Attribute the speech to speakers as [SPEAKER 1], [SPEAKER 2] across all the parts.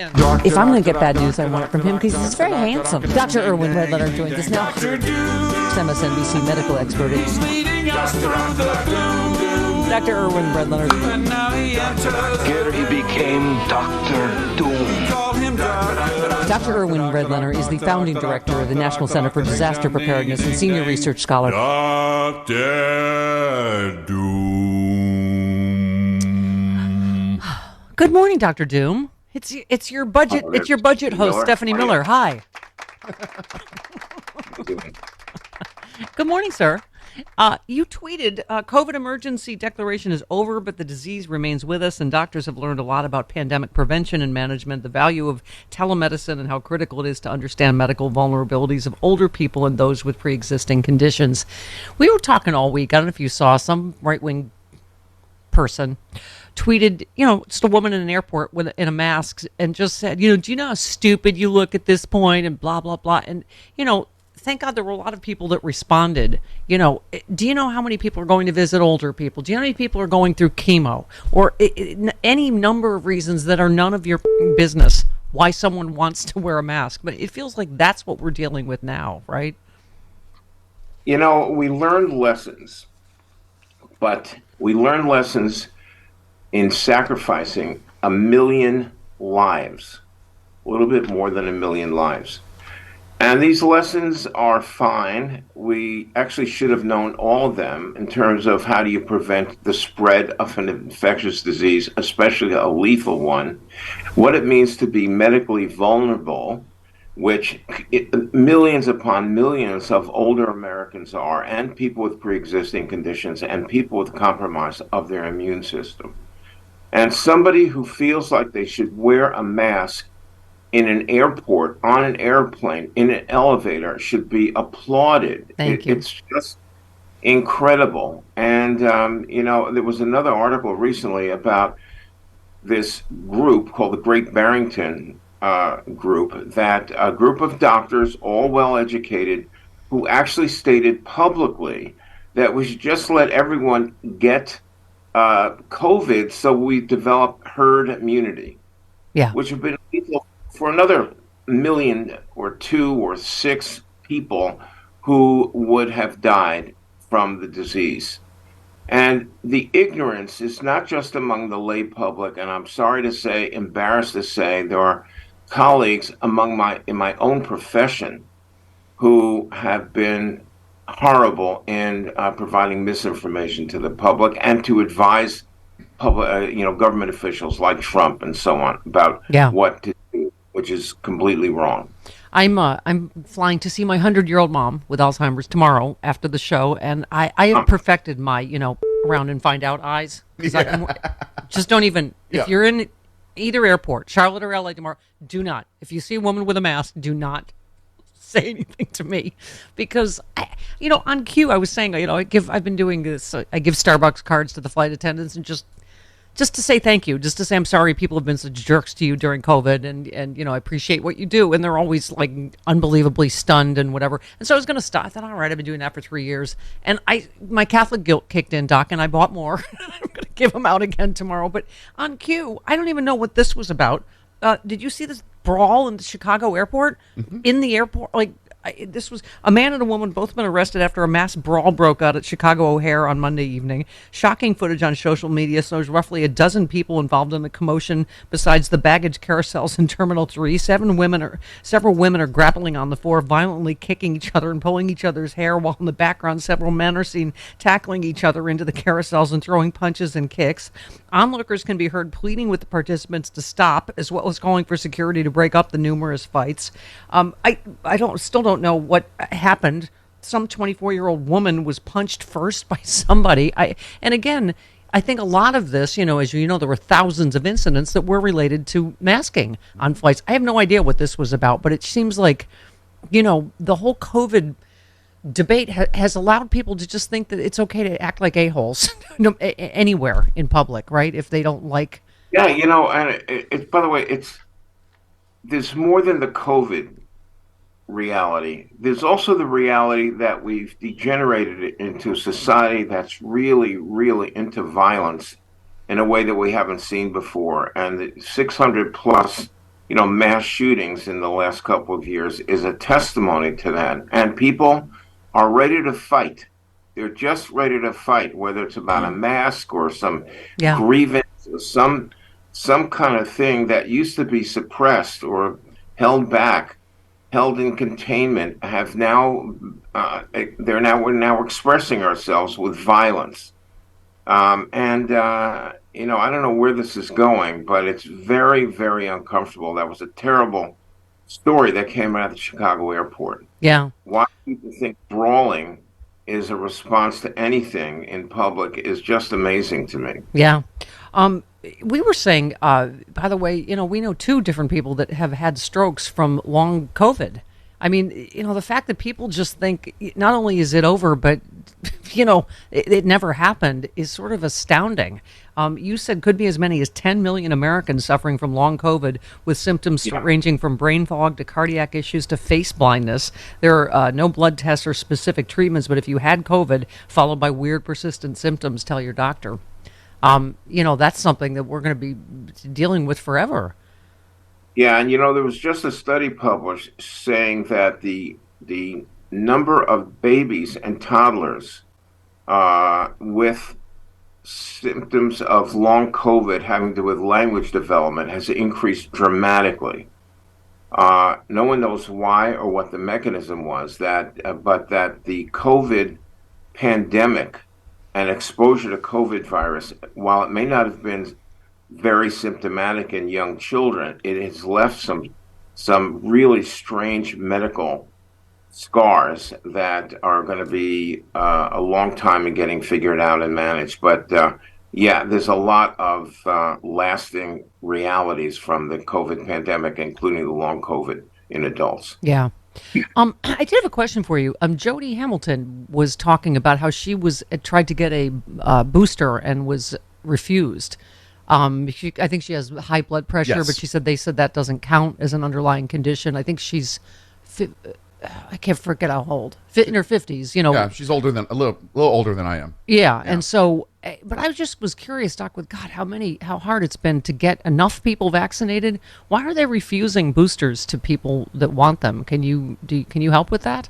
[SPEAKER 1] If I'm going to get bad news, I want it from him because he's very handsome. Dr. Irwin Redlenner joins us now. MSNBC medical expert. Dr. Irwin Redlenner.
[SPEAKER 2] Here he became Dr. Doom.
[SPEAKER 1] Dr. Irwin Redlenner is the founding director of the National Center for Disaster Preparedness and senior research scholar.
[SPEAKER 3] Dr. Doom.
[SPEAKER 1] Good morning, Dr. Doom. It's your budget. It's your budget host, Stephanie Miller. Hi. Good morning, sir. You tweeted, COVID emergency declaration is over, but the disease remains with us, and doctors have learned a lot about pandemic prevention and management, the value of telemedicine, and how critical it is to understand medical vulnerabilities of older people and those with pre-existing conditions. We were talking all week. I don't know if you saw some right-wing person tweeted, just a woman in an airport in a mask and just said, do you know how stupid you look at this point and blah, blah, blah. And, thank God there were a lot of people that responded. Do you know how many people are going to visit older people? Do you know how many people are going through chemo or any number of reasons that are none of your business why someone wants to wear a mask? But it feels like that's what we're dealing with now, right?
[SPEAKER 4] We learned lessons, but we learned lessons in sacrificing 1 million lives, a little bit more than 1 million lives. And these lessons are fine. We actually should have known all of them in terms of how do you prevent the spread of an infectious disease, especially a lethal one, what it means to be medically vulnerable, which millions upon millions of older Americans are, and people with pre-existing conditions and people with compromise of their immune system. And somebody who feels like they should wear a mask in an airport, on an airplane, in an elevator should be applauded.
[SPEAKER 1] Thank you.
[SPEAKER 4] It's just incredible. And, there was another article recently about this group called the Great Barrington Group, that a group of doctors, all well-educated, who actually stated publicly that we should just let everyone get COVID so we develop herd immunity, which have been lethal for another 1 million or 2 or 6 people who would have died from the disease. And the ignorance is not just among the lay public, and I'm sorry to say, embarrassed to say, there are colleagues in my own profession who have been horrible in providing misinformation to the public and to advise public, government officials like Trump and so on about what to do, which is completely wrong.
[SPEAKER 1] I'm flying to see my 100-year-old mom with Alzheimer's tomorrow after the show, and I have perfected my around and find out eyes. Just don't even if you're in either airport, Charlotte or LA tomorrow, do not. If you see a woman with a mask, do not say anything to me, because on cue I was saying I've been doing this. I give Starbucks cards to the flight attendants and just to say thank you, just to say I'm sorry people have been such jerks to you during COVID, and I appreciate what you do, and they're always like unbelievably stunned and whatever. And so I was going to stop. I thought, all right, I've been doing that for 3 years, and my Catholic guilt kicked in, Doc, and I bought more. I'm going to give them out again tomorrow. But on cue, I don't even know what this was about. Did you see this brawl in the Chicago airport? Mm-hmm. In the airport, this was a man and a woman, both been arrested after a mass brawl broke out at Chicago O'Hare on Monday evening. Shocking footage on social media shows roughly a dozen people involved in the commotion besides the baggage carousels in Terminal 3. Several women are grappling on the floor, violently kicking each other and pulling each other's hair, while in the background several men are seen tackling each other into the carousels and throwing punches and kicks. Onlookers can be heard pleading with the participants to stop, as well as calling for security to break up the numerous fights. I still don't know what happened. Some 24-year-old woman was punched first by somebody. And again, I think a lot of this, as you know, there were thousands of incidents that were related to masking on flights. I have no idea what this was about, but it seems like, the whole COVID debate has allowed people to just think that it's okay to act like a-holes anywhere in public, right? If they don't like.
[SPEAKER 4] Yeah, and by the way, there's more than the COVID reality. There's also the reality that we've degenerated into a society that's really, really into violence in a way that we haven't seen before. And the 600 plus mass shootings in the last couple of years is a testimony to that. And people are ready to fight. They're just ready to fight, whether it's about a mask or some
[SPEAKER 1] Yeah.
[SPEAKER 4] grievance or some kind of thing that used to be suppressed or held back, held in containment, have now we're now expressing ourselves with violence. And I don't know where this is going, but it's very, very uncomfortable. That was a terrible story that came out of the Chicago airport.
[SPEAKER 1] Yeah.
[SPEAKER 4] Why people think brawling is a response to anything in public is just amazing to me.
[SPEAKER 1] Yeah. Um, we were saying, by the way, we know two different people that have had strokes from long COVID. I mean, the fact that people just think not only is it over, but, it never happened is sort of astounding. You said could be as many as 10 million Americans suffering from long COVID with symptoms
[SPEAKER 4] Yeah.
[SPEAKER 1] ranging from brain fog to cardiac issues to face blindness. There are no blood tests or specific treatments, but if you had COVID followed by weird persistent symptoms, tell your doctor. That's something that we're going to be dealing with forever.
[SPEAKER 4] Yeah, and there was just a study published saying that the number of babies and toddlers with symptoms of long COVID having to do with language development has increased dramatically. No one knows why or what the mechanism was but that the COVID pandemic and exposure to COVID virus, while it may not have been very symptomatic in young children, it has left some really strange medical scars that are going to be a long time in getting figured out and managed. But yeah, there's a lot of lasting realities from the COVID pandemic, including the long COVID in adults.
[SPEAKER 1] Yeah. I did have a question for you. Jody Hamilton was talking about how she was tried to get a booster and was refused. I think she has high blood pressure,
[SPEAKER 3] Yes.
[SPEAKER 1] but she said they said that doesn't count as an underlying condition. I think she's, I can't forget how old, in her 50s.
[SPEAKER 3] Yeah, she's older than a little older than I am.
[SPEAKER 1] Yeah, and so, but I just was curious, Doc, with God, how hard it's been to get enough people vaccinated. Why are they refusing boosters to people that want them? Can you help with that?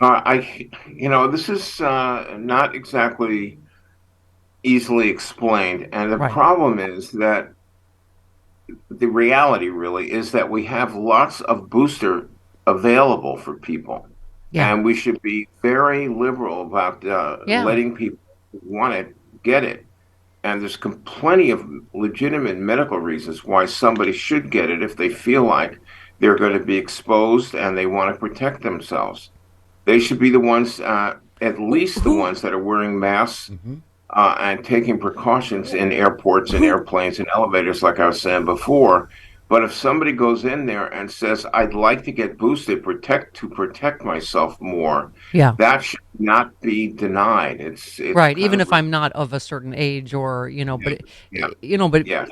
[SPEAKER 4] This is not exactly easily explained, and the
[SPEAKER 1] Right.
[SPEAKER 4] problem is that the reality really is that we have lots of booster available for people,
[SPEAKER 1] Yeah.
[SPEAKER 4] and we should be very liberal about
[SPEAKER 1] Yeah.
[SPEAKER 4] letting people who want it get it. And there's plenty of legitimate medical reasons why somebody should get it if they feel like they're going to be exposed and they want to protect themselves. They should be the ones, at least the
[SPEAKER 1] Who
[SPEAKER 4] ones that are wearing masks
[SPEAKER 3] Hmm.
[SPEAKER 4] and taking precautions in airports and
[SPEAKER 1] who
[SPEAKER 4] airplanes and elevators, like I was saying before. But if somebody goes in there and says, "I'd like to get boosted, to protect myself more,"
[SPEAKER 1] Yeah.
[SPEAKER 4] that should not be denied. It's
[SPEAKER 1] Right,
[SPEAKER 4] kind
[SPEAKER 1] even
[SPEAKER 4] of
[SPEAKER 1] if I'm not of a certain age or,
[SPEAKER 4] yeah, yeah,
[SPEAKER 1] but
[SPEAKER 4] yeah.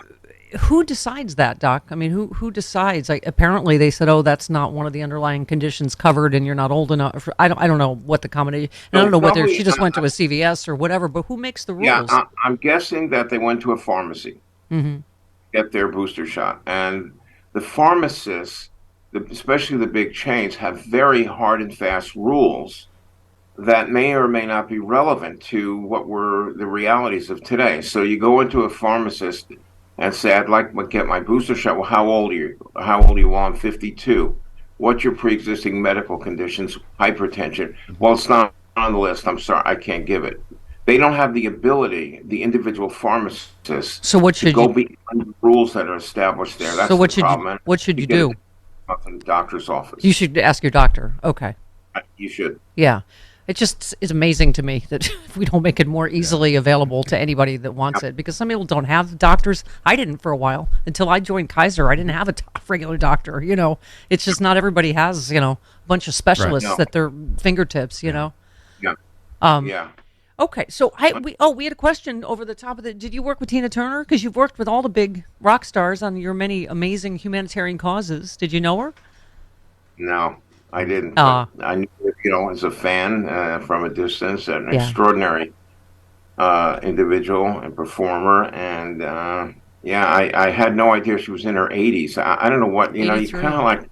[SPEAKER 1] who decides that, Doc? I mean, who decides? Like, apparently they said, "Oh, that's not one of the underlying conditions covered and you're not old enough." I don't know what the combination. And I
[SPEAKER 4] So
[SPEAKER 1] don't know whether
[SPEAKER 4] probably,
[SPEAKER 1] she just went to a CVS or whatever, but who makes the
[SPEAKER 4] yeah,
[SPEAKER 1] rules?
[SPEAKER 4] I'm guessing that they went to a pharmacy,
[SPEAKER 1] Mhm.
[SPEAKER 4] get their booster shot, and the pharmacists, especially the big chains, have very hard and fast rules that may or may not be relevant to what were the realities of today. So you go into a pharmacist and say, "I'd like to get my booster shot." Well, how old are you? How old are you? Well, I'm 52. What's your pre-existing medical conditions? Hypertension. Well, it's not on the list. I'm sorry, I can't give it. They don't have the ability, the individual pharmacists,
[SPEAKER 1] So what
[SPEAKER 4] to
[SPEAKER 1] should
[SPEAKER 4] go
[SPEAKER 1] you
[SPEAKER 4] beyond the rules that are established there.
[SPEAKER 1] so
[SPEAKER 4] That's the problem. And
[SPEAKER 1] what should
[SPEAKER 4] you
[SPEAKER 1] you
[SPEAKER 4] get it
[SPEAKER 1] do?
[SPEAKER 4] from the doctor's
[SPEAKER 1] You
[SPEAKER 4] office.
[SPEAKER 1] should ask your doctor. Okay.
[SPEAKER 4] You should.
[SPEAKER 1] Yeah. It just is amazing to me that we don't make it more easily available to anybody that wants it, because some people don't have doctors. I didn't for a while until I joined Kaiser. I didn't have a regular doctor. It's just not everybody has, a bunch of specialists
[SPEAKER 4] No.
[SPEAKER 1] at their fingertips.
[SPEAKER 4] Yeah.
[SPEAKER 1] Um,
[SPEAKER 4] Yeah.
[SPEAKER 1] okay. So we had a question over the top of the, did you work with Tina Turner? Because you've worked with all the big rock stars on your many amazing humanitarian causes. Did you know her?
[SPEAKER 4] No, I didn't. But
[SPEAKER 1] Uh,
[SPEAKER 4] I knew, as a fan from a distance, an
[SPEAKER 1] yeah.
[SPEAKER 4] extraordinary individual and performer, and Yeah, I had no idea she was in her 80s. I don't know what, you kind
[SPEAKER 1] 83.
[SPEAKER 4] of like,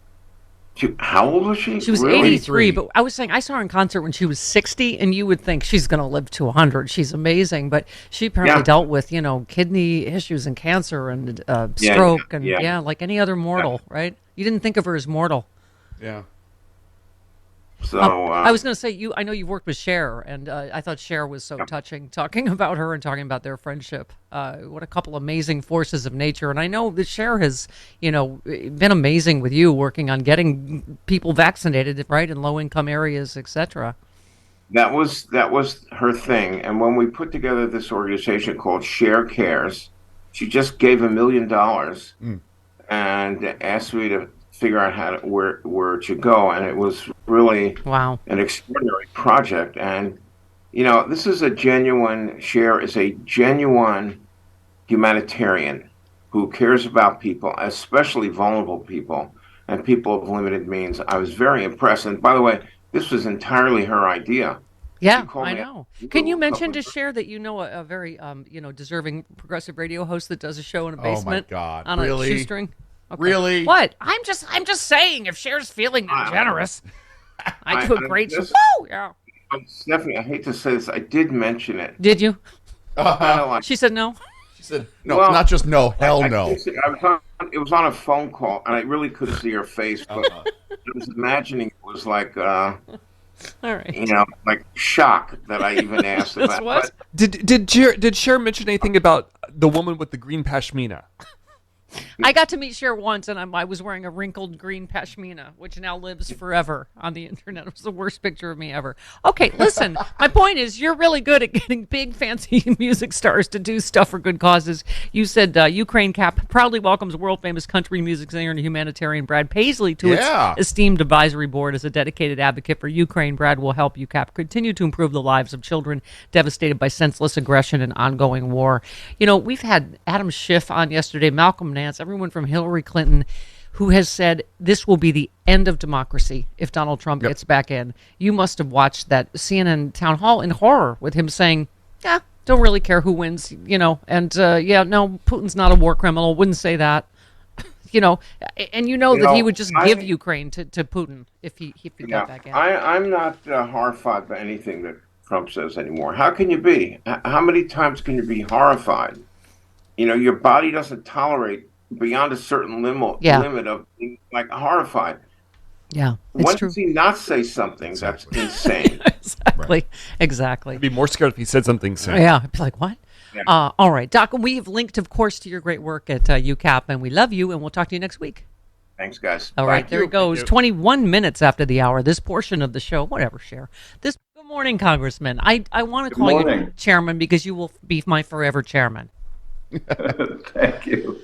[SPEAKER 4] how old was she?
[SPEAKER 1] She was
[SPEAKER 4] Really?
[SPEAKER 1] 83,
[SPEAKER 3] 83.
[SPEAKER 1] but I was saying I saw her in concert when she was 60, and you would think she's going to live to 100. She's amazing, but she apparently
[SPEAKER 4] Yeah,
[SPEAKER 1] dealt with, kidney issues and cancer and
[SPEAKER 4] yeah, yeah,
[SPEAKER 1] stroke and,
[SPEAKER 4] yeah.
[SPEAKER 1] yeah, like any other
[SPEAKER 4] Yeah.
[SPEAKER 1] mortal, right? You didn't think of her as mortal.
[SPEAKER 3] Yeah.
[SPEAKER 4] So,
[SPEAKER 1] I was going to say, I know you've worked with Cher, and I thought Cher was so
[SPEAKER 4] yeah.
[SPEAKER 1] touching, talking about her and talking about their friendship. What a couple amazing forces of nature. And I know that Cher has, been amazing with you, working on getting people vaccinated, right, in low-income areas, etc.
[SPEAKER 4] That was her thing. And when we put together this organization called Share Cares, she just gave $1 million
[SPEAKER 3] Mm.
[SPEAKER 4] and asked me to figure out where it should go. And it was really
[SPEAKER 1] Wow.
[SPEAKER 4] an extraordinary project. And this is a genuine Share is a genuine humanitarian who cares about people, especially vulnerable people and people of limited means. I was very impressed. And by the way, this was entirely her idea. She
[SPEAKER 1] Yeah,
[SPEAKER 4] called
[SPEAKER 1] I
[SPEAKER 4] me up
[SPEAKER 1] know.
[SPEAKER 4] a
[SPEAKER 1] Can you
[SPEAKER 4] couple
[SPEAKER 1] mention
[SPEAKER 4] of
[SPEAKER 1] to
[SPEAKER 4] years.
[SPEAKER 1] Cher that you know a very, deserving progressive radio host that does a show in a
[SPEAKER 3] Oh my
[SPEAKER 1] basement
[SPEAKER 3] God.
[SPEAKER 1] on a
[SPEAKER 3] Really?
[SPEAKER 1] shoestring? Okay.
[SPEAKER 3] Really?
[SPEAKER 1] What? I'm just saying, if Cher's feeling that
[SPEAKER 4] I,
[SPEAKER 1] generous, I
[SPEAKER 4] I,
[SPEAKER 1] do a
[SPEAKER 4] I
[SPEAKER 1] great show.
[SPEAKER 4] just,
[SPEAKER 1] Woo! Yeah.
[SPEAKER 4] Stephanie, I hate to say this, I did mention it.
[SPEAKER 1] Did you?
[SPEAKER 4] Kind of like,
[SPEAKER 1] She said no.
[SPEAKER 3] She said, no,
[SPEAKER 4] well,
[SPEAKER 3] not just no, hell
[SPEAKER 4] I
[SPEAKER 3] no.
[SPEAKER 4] couldn't see, it was on a phone call, and I really couldn't see her face, but
[SPEAKER 3] Uh-huh.
[SPEAKER 4] I was imagining it was like,
[SPEAKER 1] All right.
[SPEAKER 4] like shock that I even asked
[SPEAKER 1] This
[SPEAKER 4] about.
[SPEAKER 1] was.
[SPEAKER 4] But
[SPEAKER 5] Did Cher mention anything about the woman with the green pashmina?
[SPEAKER 1] I got to meet Cher once, and I was wearing a wrinkled green pashmina, which now lives forever on the internet. It was the worst picture of me ever. Okay, listen, my point is you're really good at getting big, fancy music stars to do stuff for good causes. You said Ukraine Cap proudly welcomes world-famous country music singer and humanitarian Brad Paisley to
[SPEAKER 3] Yeah.
[SPEAKER 1] its esteemed advisory board as a dedicated advocate for Ukraine. Brad will help UCAP continue to improve the lives of children devastated by senseless aggression and ongoing war. We've had Adam Schiff on yesterday, Malcolm Nance, everyone from Hillary Clinton, who has said this will be the end of democracy if Donald Trump gets back in. You must have watched that CNN town hall in horror with him saying, yeah, don't really care who wins, and yeah, no, Putin's not a war criminal, wouldn't say that. And that he would just give Ukraine to Putin if he got back in.
[SPEAKER 4] I'm not horrified by anything that Trump says anymore. How can you be? How many times can you be horrified? Your body doesn't tolerate beyond a certain
[SPEAKER 1] Yeah.
[SPEAKER 4] limit of being like horrified.
[SPEAKER 1] Yeah, it's
[SPEAKER 4] When
[SPEAKER 1] true.
[SPEAKER 4] does he not say something
[SPEAKER 3] Exactly.
[SPEAKER 4] that's insane?
[SPEAKER 1] Exactly.
[SPEAKER 5] I'd be more scared if he said something soon.
[SPEAKER 1] Yeah, I'd be like, what?
[SPEAKER 4] Yeah.
[SPEAKER 1] All right, Doc, we've linked, of course, to your great work at UCAP, and we love you, and we'll talk to you next week.
[SPEAKER 4] Thanks, guys.
[SPEAKER 1] All right, there it goes. 21 minutes after the hour. This portion of the show, whatever, Cher. Good morning, Congressman. I want to call you
[SPEAKER 6] morning.
[SPEAKER 1] Chairman because you will be my forever chairman.
[SPEAKER 6] Thank you.